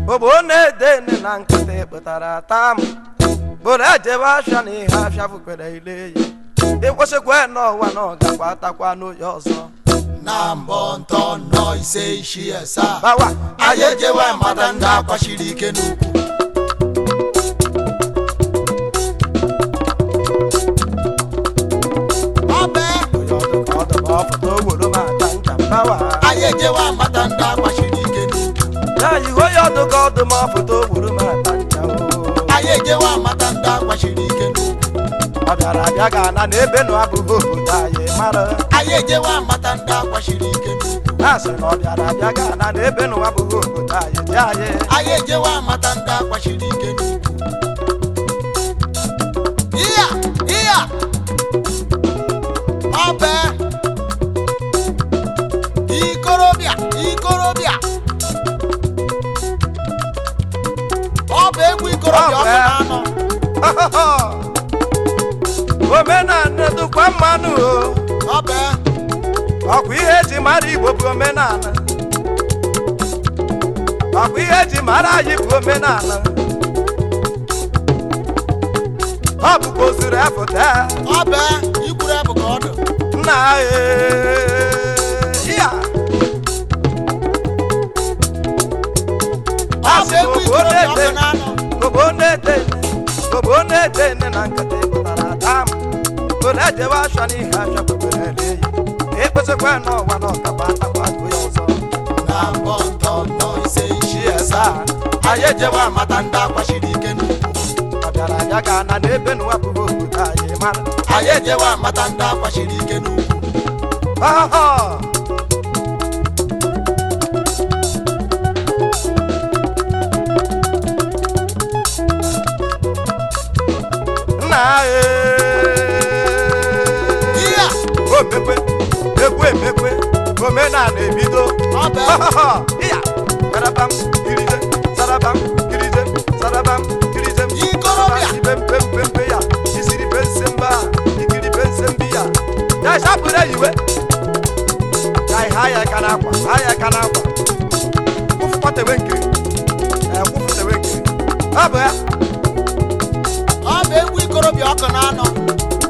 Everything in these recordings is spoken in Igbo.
Obone dene nankate butara tam. Boraje washa ni hasha fukwere ile. It was a no one on Gapata no yoso. Nambo no say she is a Bawa. Ayejewa Madanda Pashirikenu. Ayejewa Madanda Pashirikenu. Yeah, you go to God the Mafuto Wurumata. Ayejewa Madanda Pashirikenu. Abaraga and Ebeno Abu Mara. Ayejewa Madanda Pashirikenu. That's an Abaraga and Ebeno Abu Ayejewa Madanda Pashirikenu. Iya. Abe. Ikorobia. Obe Ikorobia Okunano. Omena nedu kwa manu. Obe. Okwiheji mari bobu omenana. Okwiheji mara yibu omenana. Obu kozure afuta. Obe ikure abukodo. Na iya. Obe Ikorobia Okunano. Obone dene nankate butara tam. Boraje washa ni hasha fukwere ile. It was a no one on Gapata yoso. Nambo no say she is a Ayejewa Madanda Pashirikenu. Abaraga na Ebeno Abu Mara. Ayejewa Madanda Pashirikenu. Emekwe omena na ebido iya sarabam kirize Ikorobia pempe ya isiri pensemba ikiri pensembia ya sapure yiwe ya haya kana kwa kufupate wenke aba Obe Ikorobia Okunano.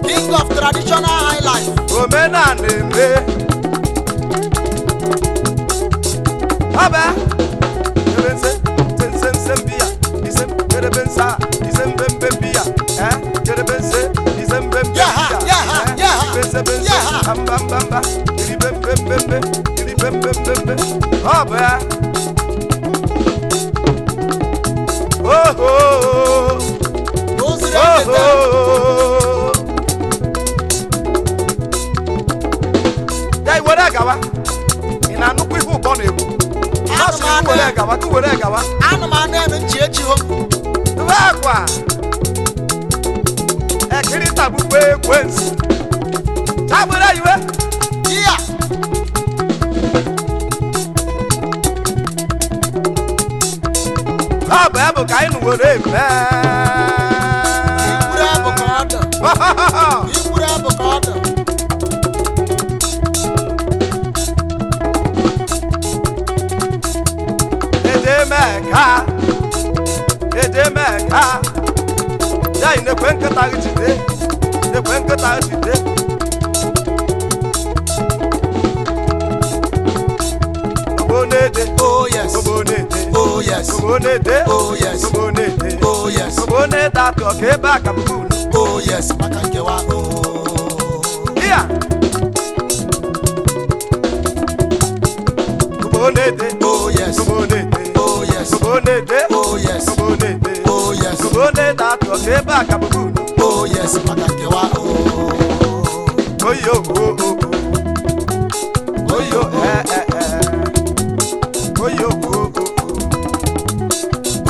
King of traditional highlife. Omena neme Aba Yebense sembia isem yebensa isem bembia yebense isem bembia bensa bamba iri bembembe Aba oh Dai were gawa ina nukwu ihu ụgbọ na-egbu tu were gawa Anu ma na eme nchi ho. tuwe akwa ekiri tabukwe ekwensu tabere iwe Iya. ọ bụ ebe ka anyị were eme Ikure abukodo. Edemeka ya inekwe nkịta jide Obonede Oh yes. Oh yes. Obonede Oh yes. Oh yes. Obonede atọ ka ebe aka mbụ Oh yes. Maka nkewa. iya Obonede Oh yes. Oh yes. Obonede Oh yes. Oh yes. Obonede atọ ka ebe aka mbụ Oh yes. Maka nkewa. oyo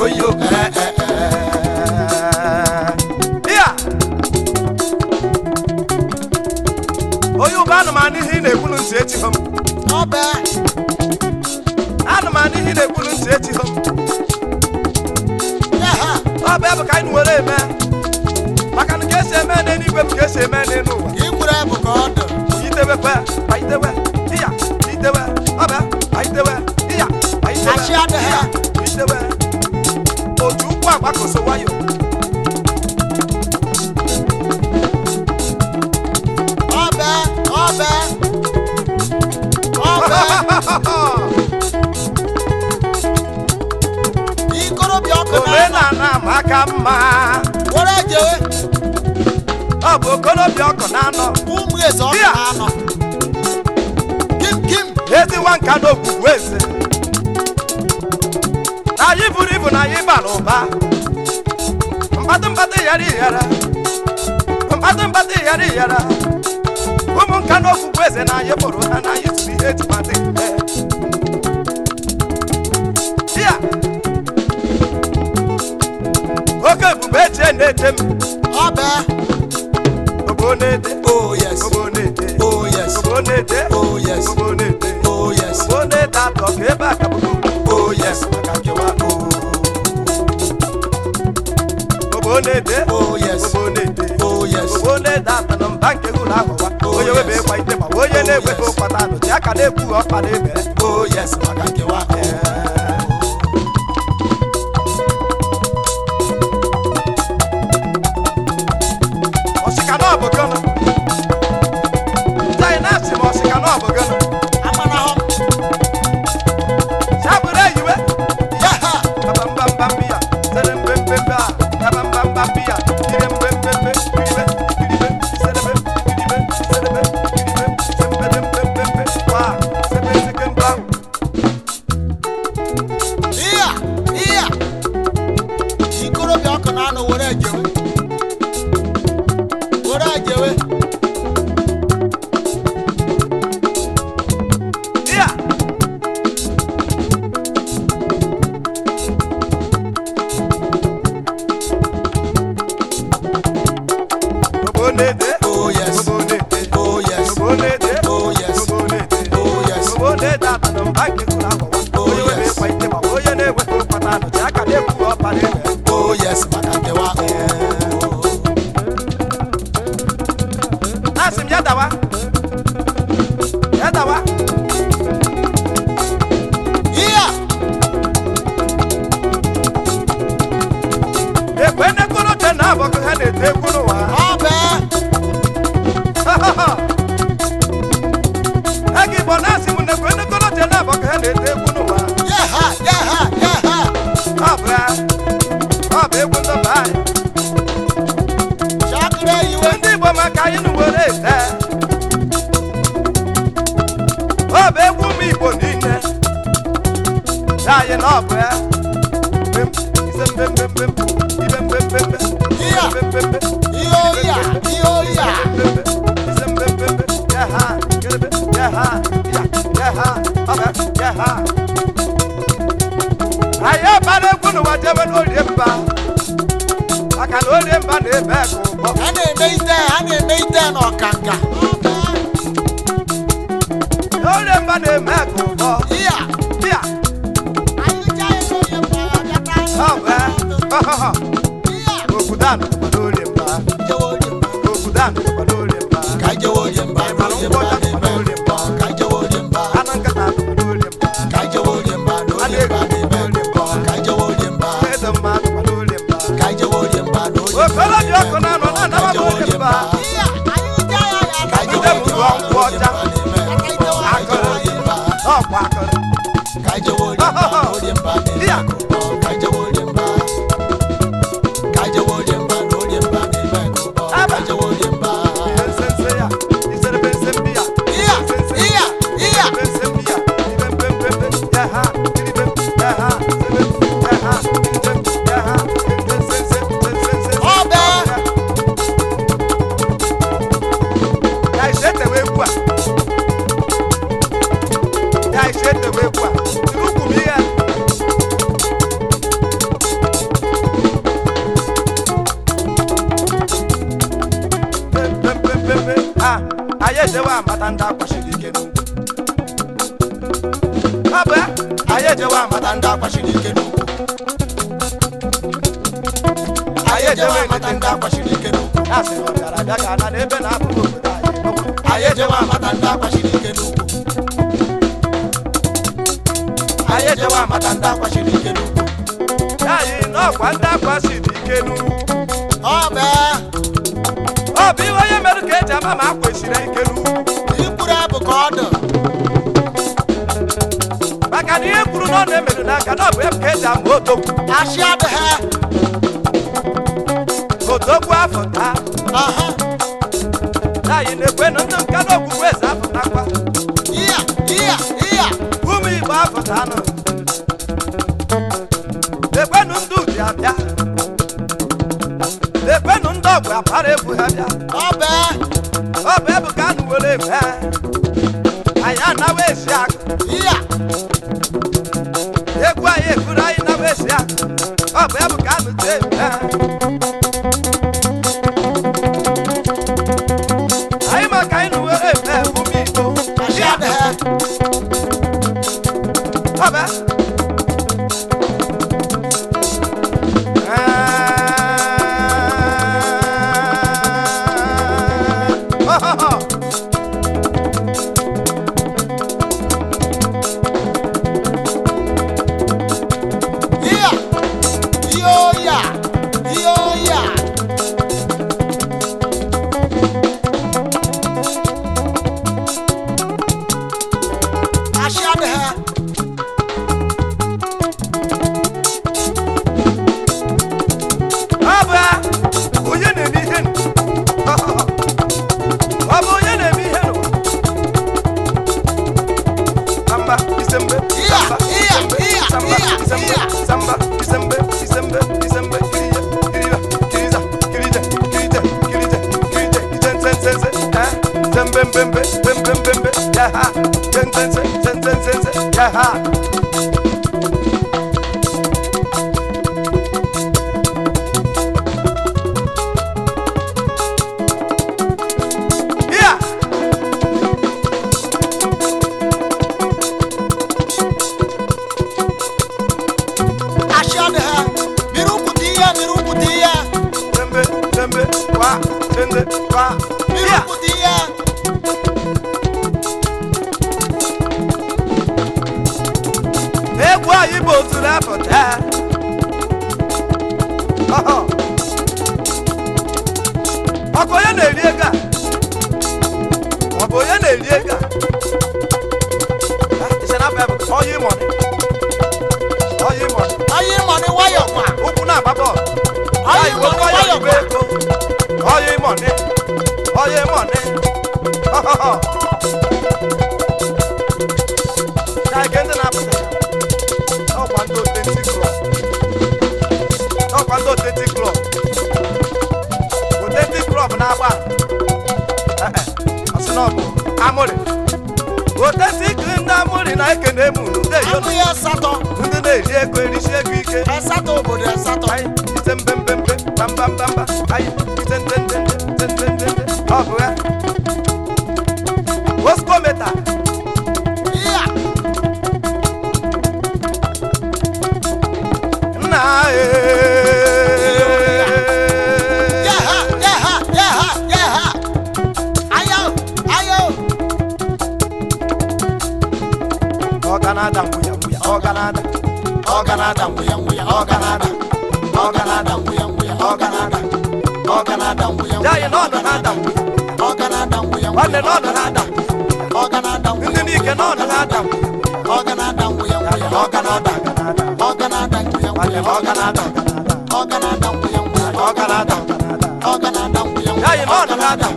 oyo iya oyo banu mani hi na ekwulu ntị echi hom Obe. anu mani hi na ekwulu ntị echi hom Obe bụ ka anyị were eme maka na ka esi eme n'eluigwe bụ ka esi eme n'ụwa Ikure abukodo. itewe iya itewe ọbịa Ashia de ha. Isewe. Oju kwa akoso wayo. Obe. Ikorobia Okunano. Na makama. Wore jewe. Abo Okorobia Okunano. Umweze Okunano. Kim. Ezi wanka no Ogwuweze. Na yiburu na yibaluba. Mbadu yari yara. Umu nka no Ogwuweze na yiburu na yituli etimati. Dia. Oke bubeche netem. Obe. Obonete. Oh yes. Obonete. Oh yes. Obonete. Oh yes. Obonete. Oh yes. Obonete atoke baka bubu. Oh yes. Akakewa. Obonete. Oh yes. Obonete. Oh yes. Obonete atano mbanke hula hawa. Oye webe kwa itema. Oye ne webe kwa tano. Chaka ne ku opa lebe. Oh yes. Akakewa. Osikano abogono. Zainasi mo osikano abogono. Amana ho. Sabure yiwe. Yaha. Babambambambia. Serembembemba. Babambambambia. Irembembembe. Iribe. Serebe. Serebe. Sembembembembe. Wa. Sebesekemba. Iya. Ikorobia Okunano wore jewe. Iya. Obonete. Oh yes. Obonete. Oh yes. Obonete. Oh yes. Obonete. Oh yes. Obonete atano mbanke hula hawa. Oye webe kwa itema. Oye ne webe kwa tano. Chaka ne ku opa lebe. Oh yes. Akakewa. Asim yadawa. Iya. Ekwene kono tena boko hane te kuno wa. Obe. Agi bonasi mun ekwene kono tena boko hane te kuno wa. Yaha. Abra. Abe kundo bai. Shakure yiwe. Ndi bo maka inu wore te. Abe gumi bo nine. Ya no bra. Bem. Iya. Ayo bale kunu wajebe no lemba. Aka no lemba ne be ko. Ana eme ite n'ọkanga. No lemba ne me ko. Iya. Dia. Iya. Okudano no lemba. Okudano no lemba. Kajewo lemba. Anankata no lemba. Edema no lemba. Okorobia Okunano na na no lemba. Ide mu wo ja. Akoro. Oh, akoro. Dia. Senseya. Isere bensembia. Iya. Bensembia. Ibembembembe. Yaha. Ibem. Yaha. Ibem. Yaha. Ibem. Yaha. Sense. Obe. Ya ishete wekwa. Turukumia. Ayejewa matanda kwashirikenu. Aba, ayejewa matanda kwashirikenu. Ayejewa matanda kwashirikenu. Asi wangara daga na nebe na bubu kudai. Ayejewa matanda kwashirikenu. anyị jewa mata ndị akwachiri ike n'ugwu yayi n'ọkwa ndị akwachiri ike n'ugwu ọ bee ọ bụ ihe onye mere ka eji ama ma akwesịrị ike n'ugwu ikwuru abụ ka ọ dị maka na ihe kwuru na ọ na-emerụ n'aka na ọ bụ ebe ka eji ama otogwu ashị adịghị otogwu afọ taa yayi na-ekwenụ ndị nka na okwukwe eze apụtakwa iya ụmụ Igbo afọ taa nọ ekwenụ ndị ụdị abịa ekwenụ ndị ọgwụ apara egwu ha bịa ọ bee ọ bụ ebu ka anụ were eme anyị anawa esi akụ iya egwu anyị ekwuru anyị nawa esi akụ ọ bụ ebu ka anụ tee eme anyị maka anyị nụ were eme ụmụ Igbo ashị adịghị ọ bụ egwu anyị bụ otu n'afọ taa ọkụ onye na-eri ego a ọ bụ onye na-eri ego a ọyị mọni nwayọ kwa ụkwụ na-agba bọọlụ ọyị mọni nwayọ kwa ego ọyị mọni na-ege ndị na-apụta ọkwa ndị authentic club na-agba ọsị na ọ bụ amụrị authentic ndị amụrị na-ekene emu ndị amụ ya asatọ ndị na-eri ego erisi ego ike asatọ obodo asatọ ite mbembembe bambambamba anyị ite ntentente ọ bụ ya oskometa nna Ọganada nwuya ọganada nwuya yayi n'ọnụ na-ada nwanne n'ọnụ na-ada ndị n'ike n'ọnụ na-ada yayi n'ọnụ na-ada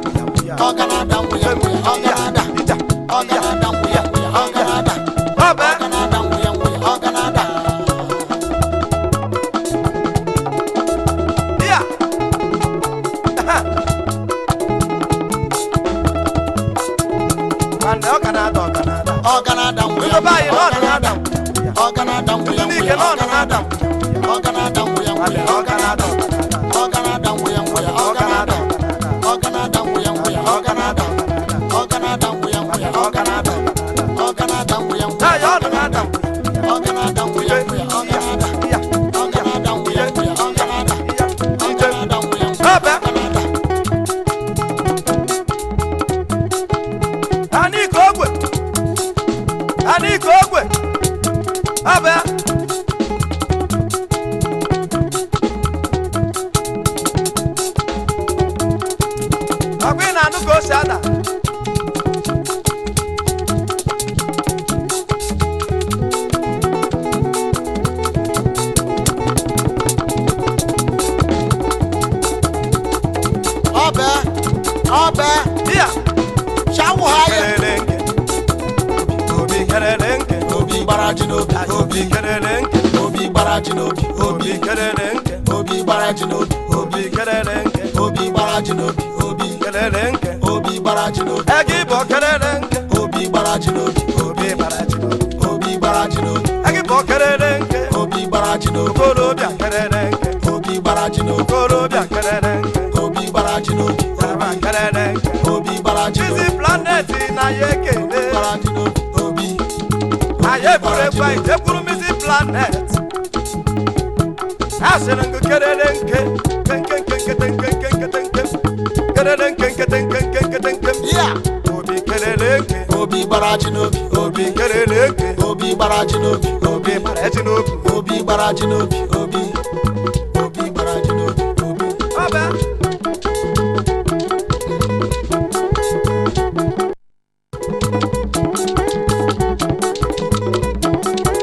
Abịa. Ọkwa ị na-anụ ka o si ada. Ọbẹ. Iya. Shawu haya. Kelelenge. Obi kelelenge. Obi gbaraji n'obi. Obi kelelenge. Obi gbaraji n'obi. Obi kelelenge. Obi gbaraji n'obi. Obi kelelenge. Obi gbaraji n'obi. Obi Kelelenge. Obi gbaraji n'obi. Egibo kelelenge. Obi gbaraji n'obi. Obi gbaraji n'obi. Obi gbaraji n'obi. Egibo kelelenge. Obi gbaraji n'obi. Okorobia kelelenge. Obi gbaraji n'obi. Okorobia kelelenge. Obi gbaraji n'obi. Yaraba kelelenge. Obi gbaraji n'obi. Busy planet na yekele. Gbaraji n'obi. Obi. Aye burekwa itekwuru busy planet. Asịrị ngụ kelelenge. Yeah. Obi kelelenge. Obi gbaraji n'obi. Obi kelelenge. Obi gbaraji n'obi. Obi gbaraji n'obi. Obi gbaraji n'obi. Obi. Obi gbaraji n'obi. Obi. Ọbịa.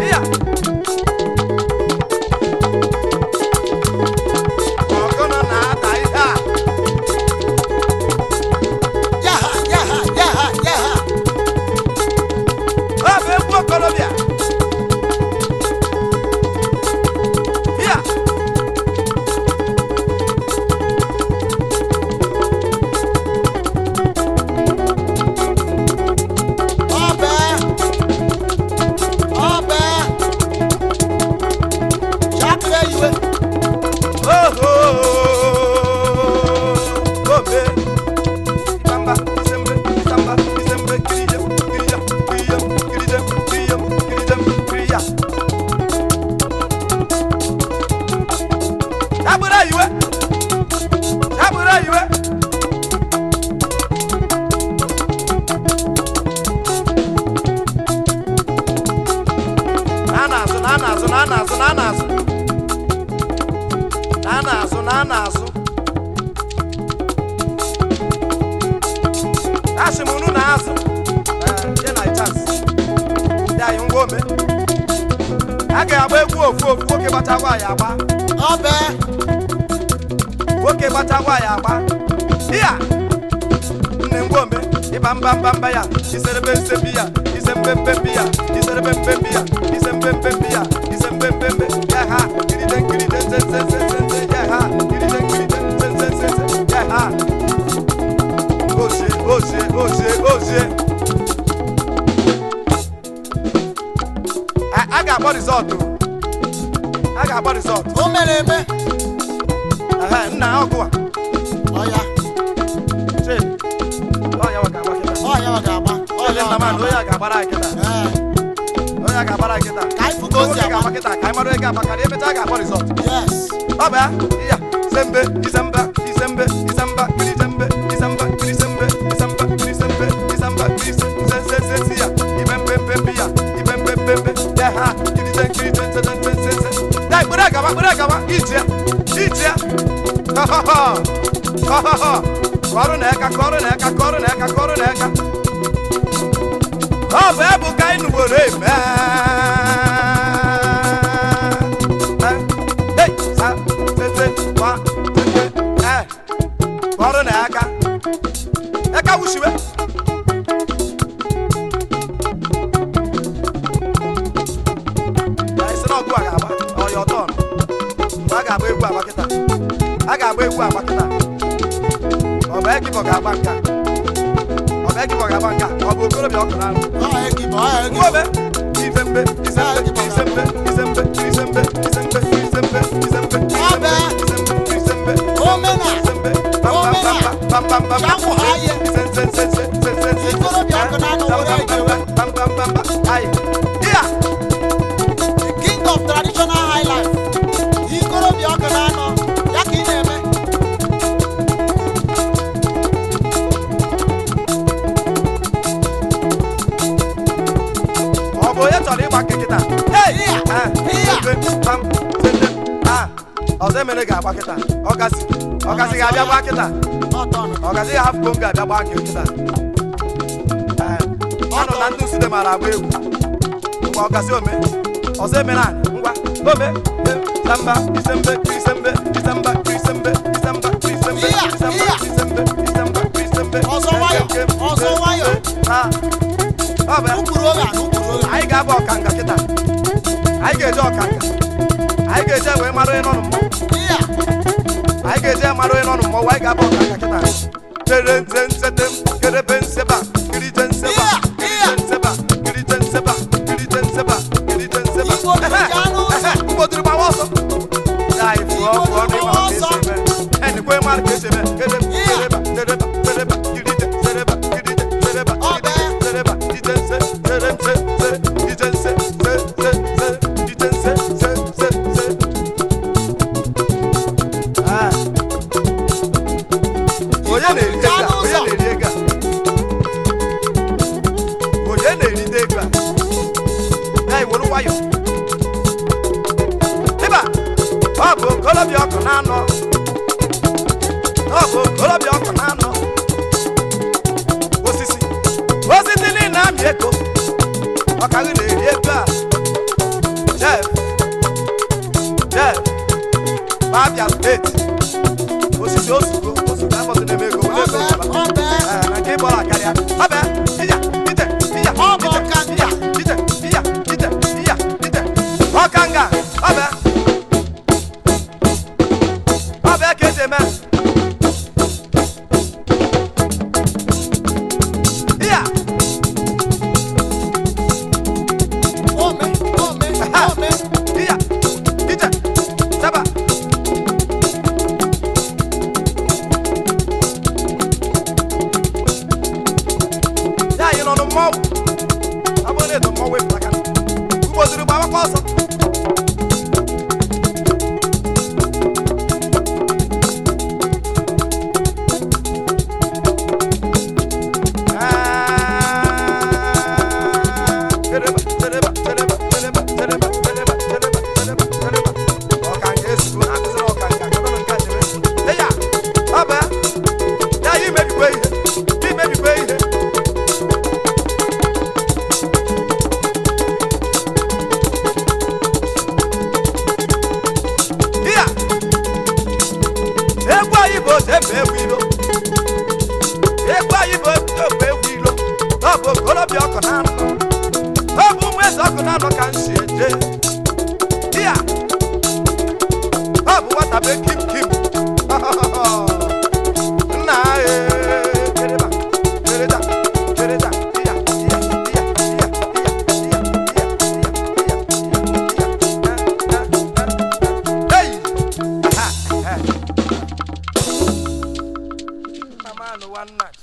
Iya. Ọgụnụ na-ata ihe a. Yaha, yaha, yaha, yaha. Ọ bụ egwu okorobịa. Iya. Ọbẹ. Ọbẹ. Shakire iwe. Oho. Obe. Isamba, isembe, isamba, isembe, kirijem, kirijem, kirijem, kirijem, kirijem, kirijem, kiriya. Chabura iwe. Chabura iwe. Na-azụ. Asị m unu na-azụ. Ye na chance. Ya yi ngwa ome. A ga-agba egwu ofu nwoke gbachakwa ya agba. Ọbẹ. Nwoke gbachakwa ya agba. Iya. Nne ngwa ome. Ịba mba ya. Iserebe nsebi ya. Isembembe ya. Iserebembe ya. Isembembe ya. Isembembe. Ya ha. Kiride sense. Ya ha. Kiride sense. Ya ha. Ozie. A ga-agba resọtụ. O mere eme. Nna ọgụ a. Ọya. Chee. Ọya wa ga-agba kịta. Ọya ọ ga-agba. Ọya nna m onye a ga-agbara anyị kịta. Onye a ga-agbara anyị kịta. Ka anyị fụ ka o si agba. Kịta ka anyị mara ego agba karịa emechaa ga-agba resọtụ. Yes. Ọ bụ ya. Iya. Isembe. Isamba. Kirisembe. Isamba. Ya. Ibembembe ya. Ya ha. Kirisen. Dai, gbere gaba. Ije ya. Kọrụ n'eka. Ọ bụ ebu ka anyị nụgboro eme. Hey, sa, tete, wa, tete, kọrụ n'eka. Eka wushiwe. Isi n'ọgụ a ga-agba. Ọya ọtọ. A ga-agba egwu agba kịta. Ọ bụ Egibo ga-agba nka. Ọ bụ Okorobia Okunano. Obe. Isembe. Shawu haya. Okorobia Okunano were ejewe. Yeah. The king of traditional highlife. Okorobia Okunano. Ya ka ị na-eme. Ọ bụ onye chọrọ ịgba nke kịta. Ọzọ emere ga-agba kịta. Ọgasị ga-abịa gba kịta. Ọgasị ga-ahapụ m ga-abịa gba nke kịta. Ọnụ na ndị Nsụde mara agba egwu. Ngwa ọgasị ome. Ọzọ emere anyị. Ngwa ome. Samba, Isembe, Isembe, Isamba, Isembe, Isamba, Isembe, Isamba, Isembe, Isamba, Isembe. Ọzọ nwayọ. Anyị ga-agba ọkanga kịta. Anyị ga-eje ọkanga. Anyị ga-eje wee mara onye nọ n'mmọnwụ. Anyị ga-eje mara onye nọ n'mmọnwụ. Anyị ga-agba ọkanga kịta. Tere nze nsete m, kerebe nseba, kirije nseba, kirije nseba, kirije nseba, kirije nseba, kirije nseba. Ụgbọdụrụ gbawa ọsọ. Ya ifụọ fụọ n'ịma ka esi eme. Ẹnikwe mara ka esi eme. Kereba, kereba, kereba, kirije, kereba, kirije, kereba, kirije, kereba, kirije nse, kere nse, kere, kirije nse, se, se, se, kirije nse, se, se, se. Onye na-eri ego a? Onye na-eri ego a? Onye na-erite ego a? Ya iwere nwayọ. Ịba, ọ bụ okorobịa ọkụ na-anọ. Ọ bụ okorobịa ọkụ na-anọ. Osisi niile na-amị ego. Ọka gị na-eri ego a. Jeff, Abia Steeti. Osisi osugo afọdụ na-eme ego. Na nke ịbọrọ akarịa. Ọbịa, ije, ije, ije, ije, ije, ije, ije, ije. Ọkanga, ọbịa. Ọbịa ka eji eme. Iya. Iya, ije, saba. Ya anyị nọ n'mmọnwụ. Ọ bụrụ na edo mmọnwụ epụta aka. Ụgbọdụrụ gbawakwa ọsọ. Okorobịa ọkụ na-anọ. Ọ bụ ụmụ eze ọkụ na-anọ ka m si eje. Iya. Ọ bụ nwata be kim kim. Nna kereba, kereda, kereda, iya, iya, iya, iya, iya, iya, iya, iya. Hey! Mama no one night.